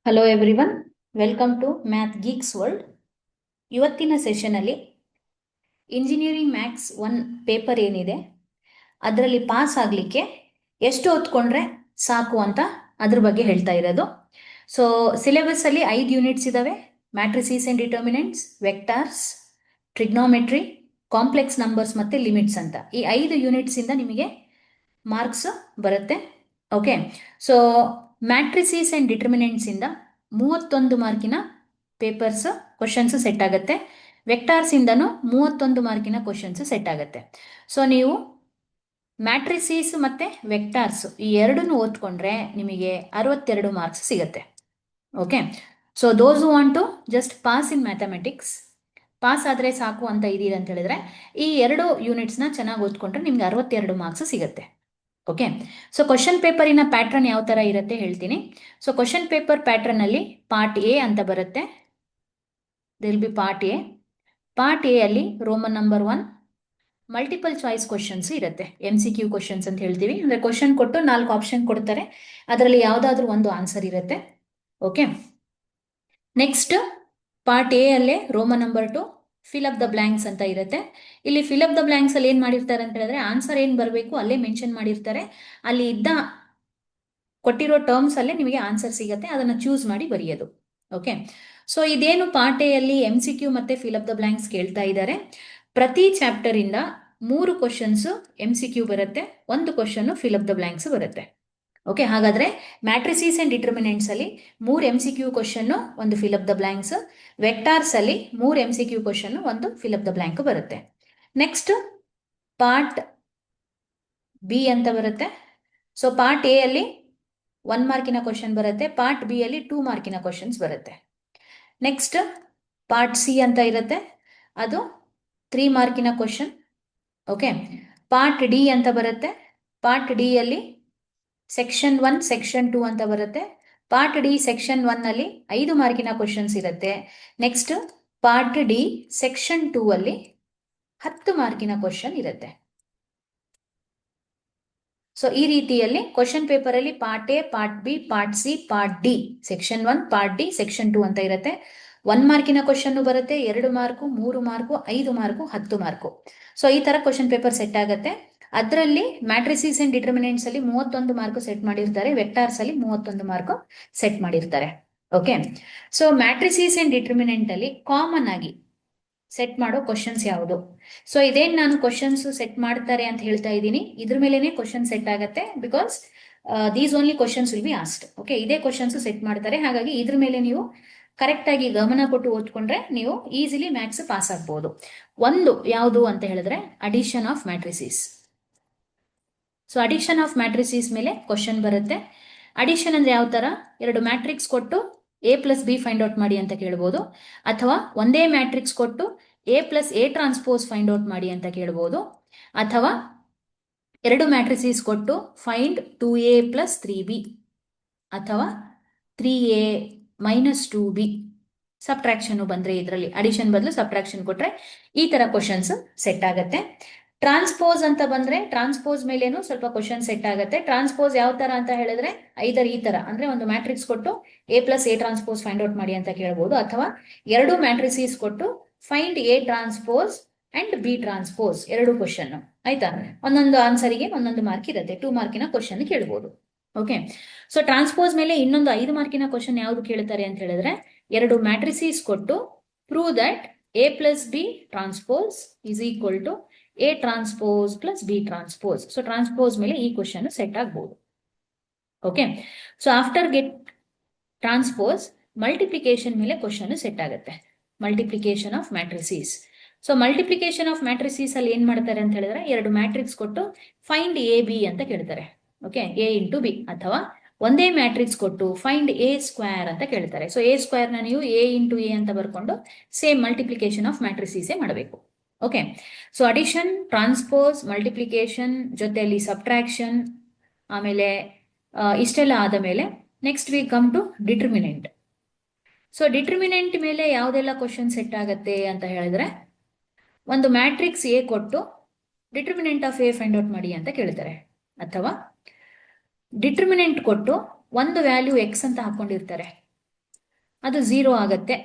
Hello everyone, welcome to math geeks world. ಇವತ್ತಿನ ಸೆಷನಲ್ಲಿ engineering maths 1 paper ಏನಿದೆ ಅದರಲ್ಲಿ ಪಾಸ್ ಆಗಲಿಕ್ಕೆ ಎಷ್ಟು ಹೊತ್ಕೊಂಡ್ರೆ ಸಾಕು ಅಂತ ಅದ್ರ ಬಗ್ಗೆ ಹೇಳ್ತಾ ಇರೋದು. ಸೊ ಸಿಲೆಬಸ್ಸಲ್ಲಿ 5 ಯೂನಿಟ್ಸ್ ಇದ್ದಾವೆ: matrices and determinants, vectors, trigonometry, complex numbers ಮತ್ತು ಲಿಮಿಟ್ಸ್ ಅಂತ. ಈ 5 ಯೂನಿಟ್ಸಿಂದ ನಿಮಗೆ ಮಾರ್ಕ್ಸ್ ಬರುತ್ತೆ. ಓಕೆ, ಸೊ ಮ್ಯಾಟ್ರಿಸೀಸ್ ಆ್ಯಂಡ್ ಡಿಟರ್ಮಿನೆಂಟ್ಸಿಂದ 31 ಮಾರ್ಕಿನ ಪೇಪರ್ಸ್ ಕ್ವಶನ್ಸ್ ಸೆಟ್ ಆಗುತ್ತೆ. ವೆಕ್ಟಾರ್ಸಿಂದನೂ 31 ಮಾರ್ಕಿನ ಕ್ವಶನ್ಸ್ ಸೆಟ್ ಆಗುತ್ತೆ. ಸೊ ನೀವು ಮ್ಯಾಟ್ರಿಸೀಸ್ ಮತ್ತು ವೆಕ್ಟಾರ್ಸ್ ಈ ಎರಡನ್ನೂ ಓದ್ಕೊಂಡ್ರೆ ನಿಮಗೆ 62 ಮಾರ್ಕ್ಸ್ ಸಿಗುತ್ತೆ. Okay, so those who want to just pass in mathematics, pass ಆದರೆ ಸಾಕು ಅಂತ ಇದೀರ ಅಂತ ಹೇಳಿದ್ರೆ ಈ 2 ಯೂನಿಟ್ಸ್ನ ಚೆನ್ನಾಗಿ ಓದ್ಕೊಂಡ್ರೆ ನಿಮ್ಗೆ 62 ಮಾರ್ಕ್ಸ್ ಸಿಗುತ್ತೆ. ಓಕೆ, ಸೊ ಕ್ವಶನ್ ಪೇಪರಿನ ಪ್ಯಾಟ್ರನ್ ಯಾವ ಥರ ಇರುತ್ತೆ ಹೇಳ್ತೀನಿ. ಸೊ ಕ್ವಶನ್ ಪೇಪರ್ ಪ್ಯಾಟ್ರನಲ್ಲಿ ಪಾರ್ಟ್ ಎ ಅಂತ ಬರುತ್ತೆ. ದಿಲ್ be part A. Part A ಅಲ್ಲಿ roman number 1 multiple choice questions ಇರುತ್ತೆ. MCQ ಕ್ವಶನ್ಸ್ ಅಂತ ಹೇಳ್ತೀವಿ. ಅಂದರೆ ಕ್ವಶನ್ ಕೊಟ್ಟು 4 ಆಪ್ಷನ್ ಕೊಡ್ತಾರೆ, ಅದರಲ್ಲಿ ಯಾವುದಾದ್ರೂ ಒಂದು ಆನ್ಸರ್ ಇರುತ್ತೆ. ಓಕೆ, ನೆಕ್ಸ್ಟ್ ಪಾರ್ಟ್ ಎ ಅಲ್ಲೇ Roman number 2 fill up the blanks ಅಂತ ಇರುತ್ತೆ. ಇಲ್ಲಿ ಫಿಲ್ ಅಪ್ ದ ಬ್ಲ್ಯಾಂಕ್ಸ್ ಅಲ್ಲಿ ಏನು ಮಾಡಿರ್ತಾರೆ ಅಂತ ಹೇಳಿದ್ರೆ ಆನ್ಸರ್ ಏನು ಬರಬೇಕು ಅಲ್ಲೇ ಮೆನ್ಷನ್ ಮಾಡಿರ್ತಾರೆ. ಅಲ್ಲಿ ಇದ್ದ ಕೊಟ್ಟಿರೋ ಟರ್ಮ್ಸ್ ಅಲ್ಲೇ ನಿಮಗೆ ಆನ್ಸರ್ ಸಿಗುತ್ತೆ, ಅದನ್ನು ಚೂಸ್ ಮಾಡಿ ಬರೆಯೋದು. ಓಕೆ, ಸೊ ಇದೇನು ಪಾರ್ಟ್ ಎ ಅಲ್ಲಿ MCQ ಮತ್ತೆ ಫಿಲ್ ಅಪ್ ದ ಬ್ಲ್ಯಾಂಕ್ಸ್ ಕೇಳ್ತಾ ಇದ್ದಾರೆ. ಪ್ರತಿ ಚಾಪ್ಟರ್ ಇಂದ 3 ಕ್ವಶನ್ಸ್ MCQ ಬರುತ್ತೆ, 1 question fill up the blanks ಬರುತ್ತೆ. ಓಕೆ, ಹಾಗಾದ್ರೆ ಮ್ಯಾಟ್ರಿಸೀಸ್ ಅಂಡ್ ಡಿಟರ್ಮಿನೆಂಟ್ಸ್ ಅಲ್ಲಿ 3 MCQ question, 1 fill up the blanks. Vectors ಅಲ್ಲಿ 3 MCQ question, 1 fill up the blank ಬರುತ್ತೆ. ನೆಕ್ಸ್ಟ್ ಪಾರ್ಟ್ ಬಿ ಅಂತ ಬರುತ್ತೆ. ಸೊ ಪಾರ್ಟ್ ಎ ಅಲ್ಲಿ 1 ಮಾರ್ಕಿನ ಕ್ವಶನ್ ಬರುತ್ತೆ, ಪಾರ್ಟ್ ಬಿ ಅಲ್ಲಿ 2 ಮಾರ್ಕಿನ ಕ್ವಶನ್ಸ್ ಬರುತ್ತೆ. ನೆಕ್ಸ್ಟ್ ಪಾರ್ಟ್ ಸಿ ಅಂತ ಇರುತ್ತೆ, ಅದು 3 ಮಾರ್ಕಿನ ಕ್ವಶನ್. ಓಕೆ, ಪಾರ್ಟ್ ಡಿ ಅಂತ ಬರುತ್ತೆ. ಪಾರ್ಟ್ ಡಿ ಅಲ್ಲಿ ಸೆಕ್ಷನ್ 1, ಸೆಕ್ಷನ್ 2 ಅಂತ ಬರುತ್ತೆ. ಪಾರ್ಟ್ ಡಿ ಸೆಕ್ಷನ್ 1 ಅಲ್ಲಿ 5 ಮಾರ್ಕಿನ ಕ್ವಶನ್ಸ್ ಇರುತ್ತೆ. ನೆಕ್ಸ್ಟ್ ಪಾರ್ಟ್ ಡಿ ಸೆಕ್ಷನ್ 2 ಅಲ್ಲಿ 10 ಮಾರ್ಕಿನ ಕ್ವಶನ್ ಇರುತ್ತೆ. ಸೊ ಈ ರೀತಿಯಲ್ಲಿ ಕ್ವಶನ್ ಪೇಪರ್ ಅಲ್ಲಿ part A, part B, part C, part D, section 1, part D, section 2 ಅಂತ ಇರುತ್ತೆ. 1 ಮಾರ್ಕಿನ ಕ್ವಶನ್ ಬರುತ್ತೆ, 2 mark, 3 mark, 5 mark, 10 mark. So ಈ ತರ ಕ್ವಶನ್ ಪೇಪರ್ ಸೆಟ್ ಆಗುತ್ತೆ. ಅದರಲ್ಲಿ ಮ್ಯಾಟ್ರಿಸೀಸ್ ಅಂಡ್ ಡಿಟರ್ಮಿನೆಂಟ್ಸ್ ಅಲ್ಲಿ 31 ಮಾರ್ಕ್ ಸೆಟ್ ಮಾಡಿರ್ತಾರೆ, ವೆಕ್ಟಾರ್ಸ್ ಅಲ್ಲಿ 31 ಮಾರ್ಕ್ ಸೆಟ್ ಮಾಡಿರ್ತಾರೆ. ಓಕೆ, ಸೊ ಮ್ಯಾಟ್ರಿಸೀಸ್ ಅಂಡ್ ಡಿಟರ್ಮಿನೆಂಟ್ ಅಲ್ಲಿ ಕಾಮನ್ ಆಗಿ ಸೆಟ್ ಮಾಡೋ ಕ್ವಶನ್ಸ್ ಯಾವುದು? ಸೊ ಇದೇನ್ ನಾನು ಕ್ವಶನ್ಸ್ ಸೆಟ್ ಮಾಡ್ತಾರೆ ಅಂತ ಹೇಳ್ತಾ ಇದ್ದೀನಿ, ಇದ್ರ ಮೇಲೆನೆ ಕ್ವಶನ್ ಸೆಟ್ ಆಗುತ್ತೆ. Because these only questions will be asked. Okay, ಇದೇ ಕ್ವಶನ್ಸ್ ಸೆಟ್ ಮಾಡ್ತಾರೆ. ಹಾಗಾಗಿ ಇದ್ರ ಮೇಲೆ ನೀವು ಕರೆಕ್ಟ್ ಆಗಿ ಗಮನ ಕೊಟ್ಟು ಓದ್ಕೊಂಡ್ರೆ ನೀವು ಈಸಿಲಿ ಮ್ಯಾಥ್ಸ್ ಪಾಸ್ ಆಗ್ಬಹುದು. ಒಂದು ಯಾವುದು ಅಂತ ಹೇಳಿದ್ರೆ addition of matrices. So addition of matrices ಮೇಲೆ ಕ್ವಶನ್ ಬರುತ್ತೆ. ಅಡಿಷನ್ ಅಂದ್ರೆ ಯಾವ ತರ? 2 ಮ್ಯಾಟ್ರಿಕ್ಸ್ ಕೊಟ್ಟು A+B ಫೈಂಡ್ ಔಟ್ ಮಾಡಿ ಅಂತ ಕೇಳ್ಬೋದು, ಅಥವಾ ಒಂದೇ ಮ್ಯಾಟ್ರಿಕ್ಸ್ ಕೊಟ್ಟು A+A ಟ್ರಾನ್ಸ್ಪೋಸ್ ಫೈಂಡ್ ಔಟ್ ಮಾಡಿ ಅಂತ ಕೇಳ್ಬೋದು, ಅಥವಾ 2 ಮ್ಯಾಟ್ರಿಸೀಸ್ ಕೊಟ್ಟು ಫೈಂಡ್ 2A + 3B, ಅಥವಾ 3A - 2B. ಸಬ್ಟ್ರಾಕ್ಷನ್ ಬಂದ್ರೆ ಇದರಲ್ಲಿ ಅಡಿಷನ್ ಬದಲು ಸಬ್ಟ್ರಾಕ್ಷನ್ ಕೊಟ್ರೆ ಈ ತರ ಕ್ವಶನ್ಸ್ ಸೆಟ್ ಆಗುತ್ತೆ. ಟ್ರಾನ್ಸ್ಪೋಸ್ ಅಂತ ಬಂದ್ರೆ ಟ್ರಾನ್ಸ್ಪೋಸ್ ಮೇಲೇನು ಸ್ವಲ್ಪ ಕ್ವಶನ್ ಸೆಟ್ ಆಗುತ್ತೆ. ಟ್ರಾನ್ಸ್ಪೋಸ್ ಯಾವ ತರ ಅಂತ ಹೇಳಿದ್ರೆ ಐದರ್ ಈ ತರ, ಅಂದ್ರೆ ಒಂದು ಮ್ಯಾಟ್ರಿಕ್ಸ್ ಕೊಟ್ಟು A+A ಟ್ರಾನ್ಸ್ಪೋಸ್ ಫೈಂಡ್ ಔಟ್ ಮಾಡಿ ಅಂತ ಕೇಳಬಹುದು, ಅಥವಾ 2 ಮ್ಯಾಟ್ರಿಸೀಸ್ ಕೊಟ್ಟು find A transpose and B transpose, 2 question ಆಯ್ತಾ. ಒಂದೊಂದು ಆನ್ಸರಿಗೆ ಒಂದೊಂದು ಮಾರ್ಕ್ ಇರುತ್ತೆ, 2 ಮಾರ್ಕಿನ ಕ್ವಶನ್ ಕೇಳಬಹುದು. ಓಕೆ, ಸೊ ಟ್ರಾನ್ಸ್ಪೋಸ್ ಮೇಲೆ ಇನ್ನೊಂದು 5 ಮಾರ್ಕಿನ ಕ್ವಶನ್ ಯಾವ್ದು ಕೇಳ್ತಾರೆ ಅಂತ ಹೇಳಿದ್ರೆ 2 ಮ್ಯಾಟ್ರಿಸೀಸ್ ಕೊಟ್ಟು prove that A+B transpose is equal to A transpose + B transpose. So transpose ಮೇಲೆ ಈ ಕ್ವಶನ್ ಸೆಟ್ ಆಗ್ಬಹುದು. Okay, so after get transpose multiplication ಮೇಲೆ ಕ್ವಶನ್ ಸೆಟ್ ಆಗುತ್ತೆ. Multiplication of matrices. So multiplication of matrices ಅಲ್ಲಿ ಏನ್ ಮಾಡ್ತಾರೆ ಅಂತ ಹೇಳಿದ್ರೆ 2 ಮ್ಯಾಟ್ರಿಕ್ಸ್ ಕೊಟ್ಟು ಫೈಂಡ್ AB ಅಂತ ಕೇಳ್ತಾರೆ. ಓಕೆ, A × B, ಅಥವಾ ಒಂದೇ ಮ್ಯಾಟ್ರಿಕ್ಸ್ ಕೊಟ್ಟು ಫೈಂಡ್ A² ಅಂತ ಕೇಳ್ತಾರೆ. ಸೊ A² ನ ನೀವು A × A ಅಂತ ಬರ್ಕೊಂಡು ಸೇಮ್ ಮಲ್ಟಿಪ್ಲಿಕೇಶನ್ ಆಫ್ ಮ್ಯಾಟ್ರಿಸೀಸ್ ಮಾಡಬೇಕು. Okay, so addition, transpose, multiplication ಜೊತೆಯಲ್ಲಿ ಸಬ್ಟ್ರಾಕ್ಷನ್, ಆಮೇಲೆ ಇಷ್ಟೆಲ್ಲ ಆದ ಮೇಲೆ next we come to determinant. So determinant ಮೇಲೆ ಯಾವುದೆಲ್ಲ ಕ್ವಶನ್ ಸೆಟ್ ಆಗುತ್ತೆ ಅಂತ ಹೇಳಿದ್ರೆ ಒಂದು ಮ್ಯಾಟ್ರಿಕ್ಸ್ A ಕೊಟ್ಟು determinant of A find out ಮಾಡಿ ಅಂತ ಕೇಳ್ತಾರೆ, ಅಥವಾ ಡಿಟರ್ಮಿನೆಂಟ್ ಕೊಟ್ಟು ಒಂದು ವ್ಯಾಲ್ಯೂ X ಅಂತ ಹಾಕೊಂಡಿರ್ತಾರೆ, ಅದು 0 ಆಗತ್ತೆ,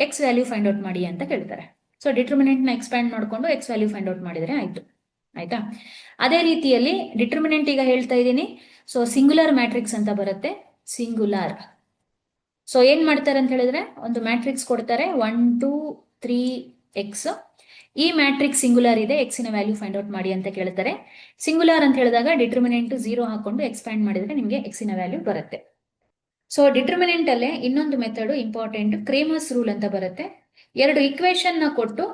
ಎಕ್ಸ್ ವ್ಯಾಲ್ಯೂ ಫೈಂಡ್ ಔಟ್ ಮಾಡಿ ಅಂತ ಕೇಳ್ತಾರೆ. ಸೊ ಡಿಟರ್ಮಿನೆಂಟ್ನ ಎಕ್ಸ್ಪ್ಯಾಂಡ್ ಮಾಡಿಕೊಂಡು ಎಕ್ಸ್ ವ್ಯಾಲ್ಯೂ ಫೈಂಡ್ ಔಟ್ ಮಾಡಿದರೆ ಆಯ್ತು. ಆಯ್ತಾ? ಅದೇ ರೀತಿಯಲ್ಲಿ ಡಿಟರ್ಮಿನೆಂಟ್ ಈಗ ಹೇಳ್ತಾ ಇದ್ದೀನಿ. ಸೊ ಸಿಂಗುಲರ್ ಮ್ಯಾಟ್ರಿಕ್ಸ್ ಅಂತ ಬರುತ್ತೆ, ಸಿಂಗುಲಾರ್. ಸೊ ಏನ್ ಮಾಡ್ತಾರೆ ಅಂತ ಹೇಳಿದ್ರೆ, ಒಂದು ಮ್ಯಾಟ್ರಿಕ್ಸ್ ಕೊಡ್ತಾರೆ 1 2 3 ಎಕ್ಸ್. ಈ ಮ್ಯಾಟ್ರಿಕ್ಸ್ ಸಿಂಗುಲರ್ ಇದೆ, ಎಕ್ಸಿನ ವ್ಯಾಲ್ಯೂ ಫೈಂಡ್ ಔಟ್ ಮಾಡಿ ಅಂತ ಕೇಳ್ತಾರೆ. ಸಿಂಗುಲರ್ ಅಂತ ಹೇಳಿದಾಗ ಡಿಟರ್ಮಿನೆಂಟ್ 0 ಹಾಕೊಂಡು ಎಕ್ಸ್ಪ್ಯಾಂಡ್ ಮಾಡಿದ್ರೆ ನಿಮಗೆ ಎಕ್ಸಿನ ವ್ಯಾಲ್ಯೂ ಬರುತ್ತೆ. ಸೊ ಡಿಟರ್ಮಿನೆಂಟ್ ಅಲ್ಲೇ ಇನ್ನೊಂದು ಮೆಥಡ್ ಇಂಪಾರ್ಟೆಂಟ್, ಕ್ರೇಮರ್ಸ್ ರೂಲ್ ಅಂತ ಬರುತ್ತೆ. ಎರಡು ಇಕ್ವೇಶನ್ ನ ಕೊಟ್ಟು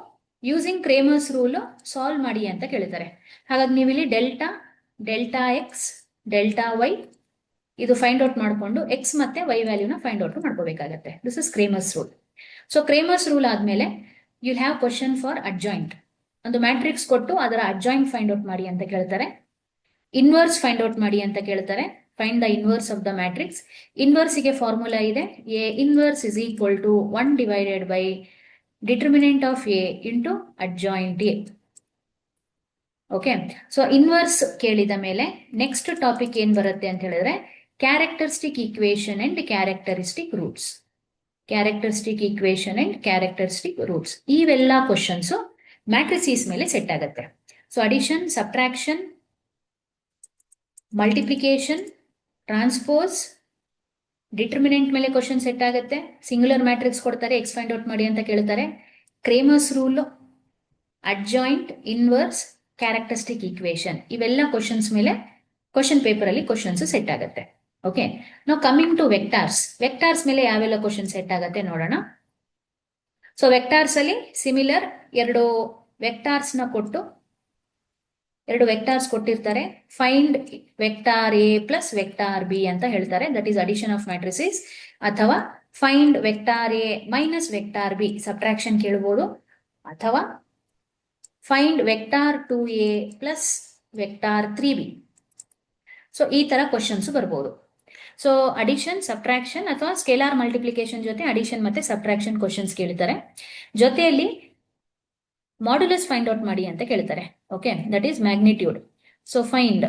ಯೂಸಿಂಗ್ ಕ್ರೇಮರ್ಸ್ ರೂಲ್ ಸಾಲ್ವ್ ಮಾಡಿ ಅಂತ ಕೇಳ್ತಾರೆ. ಹಾಗಾಗಿ ನೀವು ಇಲ್ಲಿ ಡೆಲ್ಟಾ ಎಕ್ಸ್ ಡೆಲ್ಟಾ ವೈ ಇದು ಫೈಂಡ್ ಔಟ್ ಮಾಡಿಕೊಂಡು ಎಕ್ಸ್ ಮತ್ತೆ ವೈ ವ್ಯಾಲ್ಯೂನ ಫೈಂಡ್ ಔಟ್ ಮಾಡ್ಕೋಬೇಕಾಗತ್ತೆ. This is Cramer's rule. So Cramer's rule ಆದ್ಮೇಲೆ you have question for adjoint. ಒಂದು ಮ್ಯಾಟ್ರಿಕ್ಸ್ ಕೊಟ್ಟು ಅದರ ಅಡ್ಜಾಯಿಂಟ್ ಫೈಂಡ್ ಔಟ್ ಮಾಡಿ ಅಂತ ಕೇಳ್ತಾರೆ. ಇನ್ವರ್ಸ್ ಫೈಂಡ್ ಔಟ್ ಮಾಡಿ ಅಂತ ಕೇಳ್ತಾರೆ. Find the inverse of the matrix. ಇನ್ವರ್ಸ್ಗೆ ಫಾರ್ಮುಲಾ ಇದೆ, A inverse is equal to 1 divided by determinant of A into adjoint A. Okay, so inverse ಕೇಳಿದ ಮೇಲೆ ನೆಕ್ಸ್ಟ್ ಟಾಪಿಕ್ ಏನ್ ಬರುತ್ತೆ ಅಂತ ಹೇಳಿದ್ರೆ characteristic equation and characteristic roots. Characteristic equation and characteristic roots ಇವೆಲ್ಲ questions matrices ಮೇಲೆ set ಆಗುತ್ತೆ. So addition, subtraction, multiplication, transpose, determinant ಮೇಲೆ ಕ್ವಶನ್ ಸೆಟ್ ಆಗುತ್ತೆ. ಸಿಂಗುಲರ್ ಮ್ಯಾಟ್ರಿಕ್ಸ್ ಕೊಡ್ತಾರೆ, ಎಕ್ಸ್ ಫೈಂಡ್ ಔಟ್ ಮಾಡಿ ಅಂತ ಕೇಳ್ತಾರೆ. Cramer's rule, adjoint, inverse, characteristic equation ಇವೆಲ್ಲ ಕ್ವಶನ್ಸ್ ಮೇಲೆ ಕ್ವಶನ್ ಪೇಪರ್ ಅಲ್ಲಿ ಕ್ವಶನ್ಸ್ ಸೆಟ್ ಆಗುತ್ತೆ. ಓಕೆ, ನಾವು ಕಮಿಂಗ್ ಟು ವೆಕ್ಟಾರ್ಸ್. ವೆಕ್ಟಾರ್ಸ್ ಮೇಲೆ ಯಾವೆಲ್ಲ ಕ್ವಶನ್ ಸೆಟ್ ಆಗುತ್ತೆ ನೋಡೋಣ. ಸೊ ವೆಕ್ಟಾರ್ಸ್ ಅಲ್ಲಿ ಸಿಮಿಲರ್ ಎರಡು ವೆಕ್ಟಾರ್ಸ್ ನ ಕೊಟ್ಟು ಎರಡು ವೆಕ್ಟಾರ್ಸ್ ಕೊಟ್ಟಿರ್ತಾರೆ. Find vector A plus vector B ಅಂತ ಹೇಳ್ತಾರೆ, that is addition of matrices. ಅಥವಾ find vector A minus vector B, subtraction ಕೇಳಬಹುದು. ಅಥವಾ find vector 2a plus vector 3b. So ಈ ತರ ಕ್ವಶನ್ಸ್ ಬರ್ಬೋದು. ಸೊ ಅಡಿಷನ್, ಸಬ್ಟ್ರಾಕ್ಷನ್ ಅಥವಾ ಸ್ಕೇಲಾರ್ ಮಲ್ಟಿಪ್ಲಿಕೇಶನ್ ಜೊತೆ ಅಡಿಷನ್ ಮತ್ತೆ ಸಬ್ಟ್ರಾಕ್ಷನ್ ಕ್ವಶನ್ಸ್ ಕೇಳ್ತಾರೆ. ಜೊತೆಯಲ್ಲಿ ಮಾಡ್ಯುಲಸ್ ಫೈಂಡ್ ಔಟ್ ಮಾಡಿ ಅಂತ ಕೇಳ್ತಾರೆ. Okay, that is magnitude. So find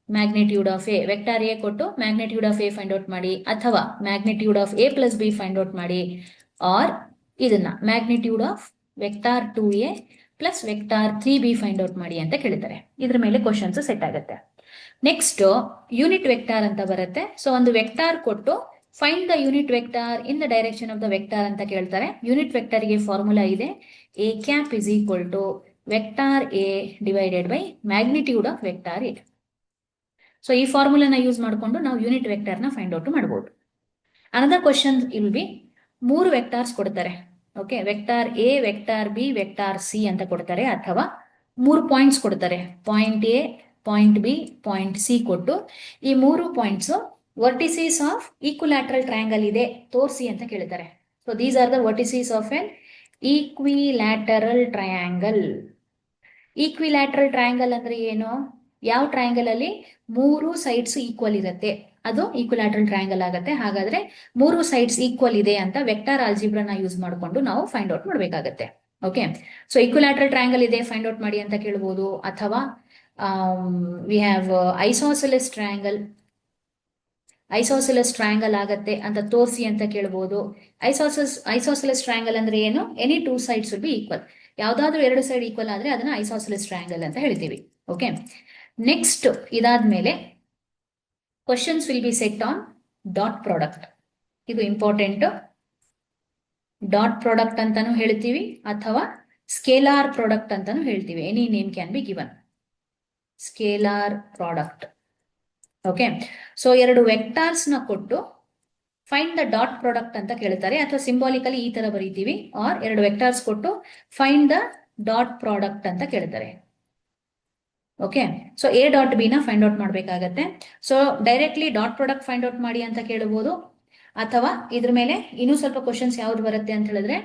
magnitude of A, vector A ಕೊಟ್ಟು magnitude of A find out ಮಾಡಿ, ಅಥವಾ magnitude of A plus B find out ಮಾಡಿ, ಆರ್ ಇದನ್ನ magnitude of vector 2a plus vector 3b find out ಮಾಡಿ ಅಂತ ಕೇಳ್ತಾರೆ. ಇದ್ರ ಮೇಲೆ ಕ್ವಶನ್ಸ್ ಸೆಟ್ ಆಗುತ್ತೆ. ನೆಕ್ಸ್ಟ್ ಯೂನಿಟ್ ವೆಕ್ಟಾರ್ ಅಂತ ಬರುತ್ತೆ. ಸೊ ಒಂದು ವೆಕ್ಟಾರ್ ಕೊಟ್ಟು find the unit vector in the direction of the vector ಅಂತ ಕೇಳ್ತಾರೆ. ಯೂನಿಟ್ ವೆಕ್ಟರ್ ಗೆ ಫಾರ್ಮುಲಾ ಇದೆ, A cap is equal to vector A divided by magnitude of vector A. So ಈ ಫಾರ್ಮುಲಾನ ಯೂಸ್ ಮಾಡಿಕೊಂಡು ನಾವು ಯೂನಿಟ್ ವೆಕ್ಟರ್ ನ ಫೈಂಡ್ ಔಟ್ ಮಾಡಬಹುದು. Another question will be, 3 vectors ಕೊಡ್ತಾರೆ. Okay, vector A, vector B, vector C ಅಂತ ಕೊಡ್ತಾರೆ. ಅಥವಾ 3 ಪಾಯಿಂಟ್ಸ್ ಕೊಡ್ತಾರೆ, point A, point B, point C ಕೊಟ್ಟು ಈ 3 points vertices of equilateral triangle ಇದೆ ತೋರಿಸಿ ಅಂತ ಕೇಳ್ತಾರೆ. So these are the vertices of an equilateral triangle. Equilateral triangle ಅಂದ್ರೆ ಏನು? ಯಾವ ಟ್ರಯಾಂಗಲ್ ಅಲ್ಲಿ 3 ಸೈಡ್ಸ್ ಈಕ್ವಲ್ ಇರುತ್ತೆ ಅದು ಈಕ್ವಿಲ್ಯಾಟರಲ್ ಟ್ರಯಾಂಗಲ್ ಆಗುತ್ತೆ. ಹಾಗಾದ್ರೆ 3 ಸೈಡ್ಸ್ ಈಕ್ವಲ್ ಇದೆ ಅಂತ ವೆಕ್ಟಾರ್ ಆಲ್ಜಿಬ್ರಾನ ಯೂಸ್ ಮಾಡಿಕೊಂಡು ನಾವು ಫೈಂಡ್ ಔಟ್ ಮಾಡಬೇಕಾಗತ್ತೆ. ಓಕೆ, ಸೊ ಈಕ್ವಿಲ್ಯಾಟರಲ್ ಟ್ರಯಾಂಗಲ್ ಇದೆ ಫೈಂಡ್ ಔಟ್ ಮಾಡಿ ಅಂತ ಕೇಳಬಹುದು. ಅಥವಾ we have isosceles triangle, isosceles triangle ಆಗತ್ತೆ ಅಂತ ತೋರಿಸಿ ಅಂತ ಕೇಳಬಹುದು. ಐಸೋಸೆಲೆಸ್ ಟ್ರಯಾಂಗಲ್ ಅಂದ್ರೆ ಏನು? Any 2 sides will be equal. ಯಾವ್ದಾದ್ರು 2 ಸೈಡ್ ಈಕ್ವಲ್ ಆದ್ರೆ ಅದನ್ನ ಐಸೋಸೆಲೆಸ್ ಟ್ರಯಾಂಗಲ್ ಅಂತ ಹೇಳ್ತೀವಿ. ಓಕೆ, ನೆಕ್ಸ್ಟ್ ಇದಾದ್ಮೇಲೆ questions will be set on dot product. ಇದು ಇಂಪಾರ್ಟೆಂಟ್. ಡಾಟ್ ಪ್ರಾಡಕ್ಟ್ ಅಂತಾನು ಹೇಳ್ತೀವಿ ಅಥವಾ ಸ್ಕೇಲಾರ್ ಪ್ರಾಡಕ್ಟ್ ಅಂತಾನು ಹೇಳ್ತೀವಿ. Any name can be given. Scalar product. Okay, so 2 ವೆಕ್ಟಾರ್ಸ್ ನ ಕೊಟ್ಟು ಫೈಂಡ್ ದ ಡಾಟ್ ಪ್ರಾಡಕ್ಟ್ ಅಂತ ಕೇಳ್ತಾರೆ, ಅಥವಾ ಸಿಂಬಾಲಿಕಲಿ ಈ ತರ ಬರೀತೀವಿ. ಆರ್ 2 ವೆಕ್ಟಾರ್ಸ್ ಕೊಟ್ಟು ಫೈಂಡ್ ದ ಡಾಟ್ ಪ್ರಾಡಕ್ಟ್ ಅಂತ ಕೇಳ್ತಾರೆ. Okay, so A dot B ನ ಫೈಂಡ್ ಔಟ್ ಮಾಡ್ಬೇಕಾಗತ್ತೆ. So directly dot product find out ಮಾಡಿ ಅಂತ ಕೇಳಬಹುದು. ಅಥವಾ ಇದ್ರ ಮೇಲೆ ಇನ್ನೂ ಸ್ವಲ್ಪ ಕ್ವಶನ್ಸ್ ಯಾವ್ದು ಬರುತ್ತೆ ಅಂತ ಹೇಳಿದ್ರೆ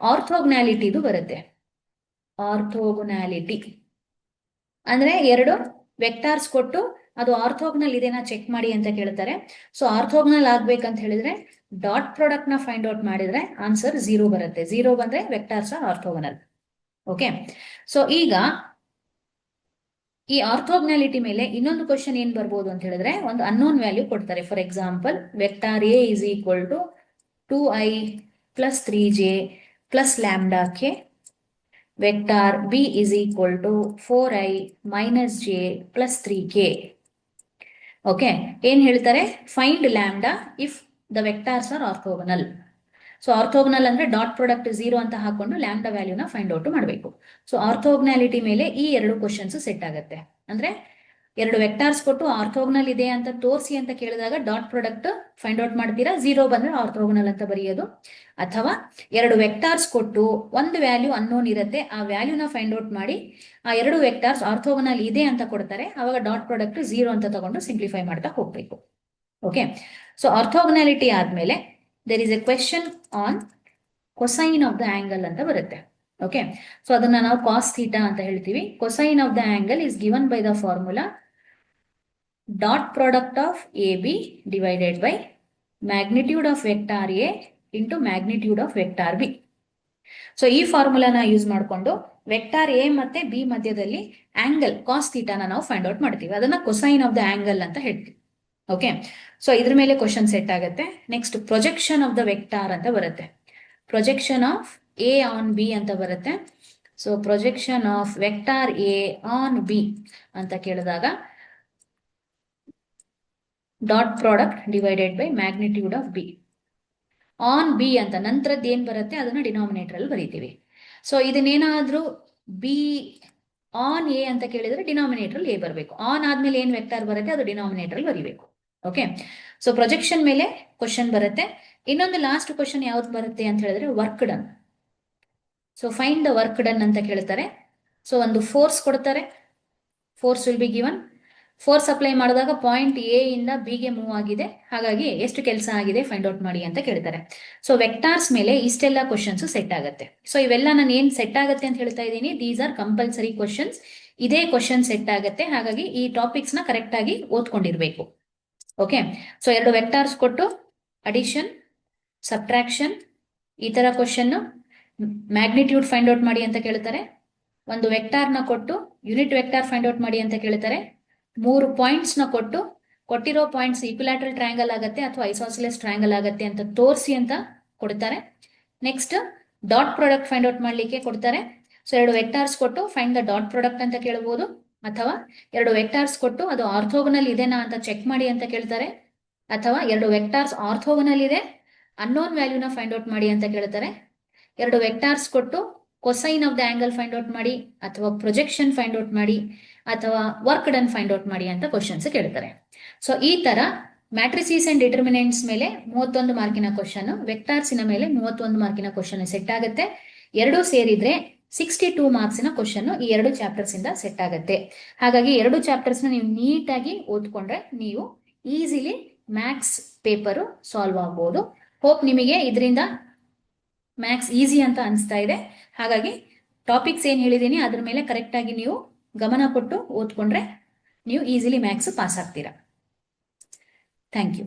ಆರ್ಥೋಗ್ನಾಲಿಟಿದು ಬರುತ್ತೆ. ಆರ್ಥೋಗ್ನಾಲಿಟಿ ಅಂದ್ರೆ 2 ವೆಕ್ಟಾರ್ಸ್ ಕೊಟ್ಟು ಅದು ಆರ್ಥೋಗ್ನಲ್ ಇದೆನಾ ಚೆಕ್ ಮಾಡಿ ಅಂತ ಕೇಳ್ತಾರೆ. ಸೊ ಆರ್ಥೋಗ್ನಲ್ ಆಗ್ಬೇಕಂತ ಹೇಳಿದ್ರೆ ಡಾಟ್ ಪ್ರಾಡಕ್ಟ್ ನ ಫೈಂಡ್ ಔಟ್ ಮಾಡಿದ್ರೆ ಆನ್ಸರ್ 0 ಬರುತ್ತೆ. 0 ಬಂದ್ರೆ ವೆಕ್ಟಾರ್ಸ್ ಆರ್ಥೋಗ್ನಲ್. ಓಕೆ, ಸೊ ಈಗ ಈ ಆರ್ಥೋಗ್ನಾಲಿಟಿ ಮೇಲೆ ಇನ್ನೊಂದು ಕ್ವಶನ್ ಏನ್ ಬರ್ಬೋದು ಅಂತ ಹೇಳಿದ್ರೆ, ಒಂದು ಅನ್ನೋನ್ ವ್ಯಾಲ್ಯೂ ಕೊಡ್ತಾರೆ. For example vector A is equal to 2i plus 3j plus lambda k. Vector b is equal to 4i minus j plus 3k. Okay, ಏನ್ ಹೇಳ್ತಾರೆ? Find lambda if the vectors are orthogonal. So orthogonal ಅಂದ್ರೆ dot product 0 ಅಂತ ಹಾಕೊಂಡು lambda ವ್ಯಾಲ್ಯೂನ find out ಮಾಡಬೇಕು. So orthogonality ಮೇಲೆ ಈ ಎರಡು ಕ್ವಶನ್ಸ್ ಸೆಟ್ ಆಗುತ್ತೆ. ಅಂದ್ರೆ ಎರಡು ವೆಕ್ಟಾರ್ಸ್ ಕೊಟ್ಟು ಆರ್ಥೋಗನಲ್ ಇದೆ ಅಂತ ತೋರಿಸಿ ಅಂತ ಕೇಳಿದಾಗ ಡಾಟ್ ಪ್ರಾಡಕ್ಟ್ ಫೈಂಡ್ ಔಟ್ ಮಾಡ್ತೀರಾ, 0 ಬಂದ್ರೆ ಆರ್ಥೋಗನಲ್ ಅಂತ ಬರೆಯೋದು. ಅಥವಾ ಎರಡು ವೆಕ್ಟಾರ್ಸ್ ಕೊಟ್ಟು ಒಂದು ವ್ಯಾಲ್ಯೂ ಅನ್ನೋನ್ ಇರುತ್ತೆ, ಆ ವ್ಯಾಲ್ಯೂನ ಫೈಂಡ್ ಔಟ್ ಮಾಡಿ ಆ ಎರಡು ವೆಕ್ಟಾರ್ಸ್ ಆರ್ಥೋಗನಲ್ ಇದೆ ಅಂತ ಕೊಡ್ತಾರೆ, ಅವಾಗ ಡಾಟ್ ಪ್ರಾಡಕ್ಟ್ 0 ಅಂತ ತಗೊಂಡು ಸಿಂಪ್ಲಿಫೈ ಮಾಡ್ತಾ ಹೋಗ್ಬೇಕು. ಓಕೆ, ಸೊ ಆರ್ಥೋಗನಾಲಿಟಿ ಆದ್ಮೇಲೆ there is a question on cosine of the angle ಅಂತ ಬರುತ್ತೆ. ಓಕೆ, ಸೊ ಅದನ್ನ ನಾವು ಕಾಸ್ ಥೀಟಾ ಅಂತ ಹೇಳ್ತೀವಿ. Cosine of the angle is given by the formula dot product of A B divided by magnitude of vector A into magnitude of vector B. So ಈ ಫಾರ್ಮುಲಾನ use ಮಾಡಿಕೊಂಡು vector A ಮತ್ತೆ B ಮಧ್ಯದಲ್ಲಿ angle ಕಾಸ್ ಥೀಟಾನ ನಾವು find out ಮಾಡ್ತೀವಿ. ಅದನ್ನ cosine of the angle ಅಂತ ಹೇಳ್ತೀವಿ. ಓಕೆ, ಸೊ ಇದ್ರ ಮೇಲೆ ಕ್ವಶನ್ ಸೆಟ್ ಆಗುತ್ತೆ. Next projection of the vector ಅಂತ ಬರುತ್ತೆ. Projection of A on B ಅಂತ ಬರುತ್ತೆ. So projection of vector A on B ಅಂತ ಕೇಳಿದಾಗ dot product divided by magnitude of B. On B ಅಂತ ನಂತರದ್ದು ಏನ್ ಬರುತ್ತೆ ಅದನ್ನ ಡಿನಾಮಿನೇಟರ್ ಅಲ್ಲಿ ಬರೀತೀವಿ. ಸೊ ಇದನ್ನೇನಾದ್ರೂ ಬಿ ಆನ್ ಎ ಅಂತ ಕೇಳಿದ್ರೆ ಡಿನಾಮಿನೇಟರ್ ಎ ಬರಬೇಕು. ಆನ್ ಆದ್ಮೇಲೆ ಏನ್ ವೆಕ್ಟಾರ್ ಬರುತ್ತೆ ಅದು ಡಿನಾಮಿನೇಟರ್ ಬರೀಬೇಕು. ಓಕೆ, ಸೊ ಪ್ರೊಜೆಕ್ಷನ್ ಮೇಲೆ ಕ್ವಶನ್ ಬರುತ್ತೆ. ಇನ್ನೊಂದು ಲಾಸ್ಟ್ ಕ್ವಶನ್ ಯಾವ್ದು ಬರುತ್ತೆ ಅಂತ ಹೇಳಿದ್ರೆ work done. So find the work done ಅಂತ ಕೇಳ್ತಾರೆ. ಸೊ ಒಂದು ಫೋರ್ಸ್ ಕೊಡ್ತಾರೆ, force will be given. Force apply ಮಾಡಿದಾಗ ಪಾಯಿಂಟ್ ಎ ಇಂದ ಬಿ ಗೆ ಮೂವ್ ಆಗಿದೆ, ಹಾಗಾಗಿ ಎಷ್ಟು ಕೆಲಸ ಆಗಿದೆ ಫೈಂಡ್ ಔಟ್ ಮಾಡಿ ಅಂತ ಕೇಳ್ತಾರೆ. ಸೊ ವೆಕ್ಟಾರ್ಸ್ ಮೇಲೆ ಇಷ್ಟೆಲ್ಲ ಕ್ವಶನ್ಸ್ ಸೆಟ್ ಆಗುತ್ತೆ. ಸೊ ಇವೆಲ್ಲ ನಾನು ಏನ್ ಸೆಟ್ ಆಗುತ್ತೆ ಅಂತ ಹೇಳ್ತಾ ಇದ್ದೀನಿ, ದೀಸ್ ಆರ್ ಕಂಪಲ್ಸರಿ ಕ್ವಶನ್ಸ್. ಇದೇ ಕ್ವಶನ್ ಸೆಟ್ ಆಗುತ್ತೆ, ಹಾಗಾಗಿ ಈ ಟಾಪಿಕ್ಸ್ ನ ಕರೆಕ್ಟ್ ಆಗಿ ಓದ್ಕೊಂಡಿರ್ಬೇಕು. ಓಕೆ, ಸೊ ಎರಡು ವೆಕ್ಟಾರ್ಸ್ ಕೊಟ್ಟು ಅಡಿಷನ್, ಸಬ್ಟ್ರಾಕ್ಷನ್ ಈ ತರ ಕ್ವಶನ್, ಮ್ಯಾಗ್ನಿಟ್ಯೂಡ್ ಫೈಂಡ್ ಔಟ್ ಮಾಡಿ ಅಂತ ಕೇಳ್ತಾರೆ. ಒಂದು ವೆಕ್ಟಾರ್ ನ ಕೊಟ್ಟು ಯೂನಿಟ್ ವೆಕ್ಟಾರ್ ಫೈಂಡ್ ಔಟ್ ಮಾಡಿ ಅಂತ ಕೇಳ್ತಾರೆ. 3 ಪಾಯಿಂಟ್ಸ್ ನ ಕೊಟ್ಟು ಕೊಟ್ಟಿರೋ ಪಾಯಿಂಟ್ಸ್ ಈಕ್ವಿಲ್ಯಾಟರಲ್ ಟ್ರಯಾಂಗಲ್ ಆಗತ್ತೆ ಅಥವಾ ಐಸೋಸೆಲೆಸ್ ಟ್ರಯಾಂಗಲ್ ಆಗತ್ತೆ ಅಂತ ತೋರಿಸಿ ಅಂತ ಕೊಡ್ತಾರೆ. Next dot product find out ಮಾಡ್ಲಿಕ್ಕೆ ಕೊಡ್ತಾರೆ. ಸೊ ಎರಡು ವೆಕ್ಟಾರ್ಸ್ ಕೊಟ್ಟು ಫೈಂಡ್ ದ ಡಾಟ್ ಪ್ರಾಡಕ್ಟ್ ಅಂತ ಕೇಳಬಹುದು, ಅಥವಾ ಎರಡು ವೆಕ್ಟಾರ್ಸ್ ಕೊಟ್ಟು ಅದು ಆರ್ಥೋಗನಲ್ ಇದೆನಾ ಅಂತ ಚೆಕ್ ಮಾಡಿ ಅಂತ ಕೇಳ್ತಾರೆ, ಅಥವಾ ಎರಡು ವೆಕ್ಟಾರ್ಸ್ ಆರ್ಥೋಗನಲ್ ಇದೆ ಅನ್ನೋನ್ ವ್ಯಾಲ್ಯೂನ ಫೈಂಡ್ ಔಟ್ ಮಾಡಿ ಅಂತ ಕೇಳ್ತಾರೆ. ಎರಡು ವೆಕ್ಟಾರ್ಸ್ ಕೊಟ್ಟು cosine of the angle find out ಮಾಡಿ, ಅಥವಾ ಪ್ರೊಜೆಕ್ಷನ್ ಫೈಂಡ್ ಔಟ್ ಮಾಡಿ, ಅಥವಾ ವರ್ಕ್ ಡನ್ ಫೈಂಡ್ ಔಟ್ ಮಾಡಿ ಅಂತ ಕ್ವಶನ್ಸ್ ಕೇಳ್ತಾರೆ. ಸೊ ಈ ತರ ಮ್ಯಾಟ್ರಿಸೀಸ್ ಅಂಡ್ ಡಿಟರ್ಮಿನೆಂಟ್ಸ್ ಮೇಲೆ 31 ಮಾರ್ಕಿನ ಕ್ವಶನ್, ವೆಕ್ಟಾರ್ಸಿನ ಮೇಲೆ 31 ಮಾರ್ಕಿನ ಕ್ವಶನ್ ಸೆಟ್ ಆಗುತ್ತೆ. ಎರಡೂ ಸೇರಿದ್ರೆ 62 ಮಾರ್ಕ್ಸಿನ ಕ್ವಶನ್ ಈ ಎರಡು ಚಾಪ್ಟರ್ಸ್ ಇಂದ ಸೆಟ್ ಆಗುತ್ತೆ. ಹಾಗಾಗಿ ಎರಡು ಚಾಪ್ಟರ್ಸ್ ನ ನೀವು ನೀಟಾಗಿ ಓದ್ಕೊಂಡ್ರೆ ನೀವು ಈಸಿಲಿ ಮ್ಯಾಥ್ಸ್ ಪೇಪರ್ ಸಾಲ್ವ್ ಆಗ್ಬೋದು. ಹೋಪ್ ನಿಮಗೆ ಇದರಿಂದ ಮ್ಯಾಥ್ಸ್ ಈಸಿ ಅಂತ ಅನಿಸ್ತಾ ಇದೆ. ಹಾಗಾಗಿ ಟಾಪಿಕ್ಸ್ ಏನ್ ಹೇಳಿದೀನಿ ಅದ್ರ ಮೇಲೆ ಕರೆಕ್ಟ್ ಆಗಿ ನೀವು ಗಮನ ಕೊಟ್ಟು ಓದ್ಕೊಂಡ್ರೆ ನೀವು ಈಸಿಲಿ ಮ್ಯಾಥ್ಸ್ ಪಾಸ್ ಆಗ್ತೀರಾ. Thank you.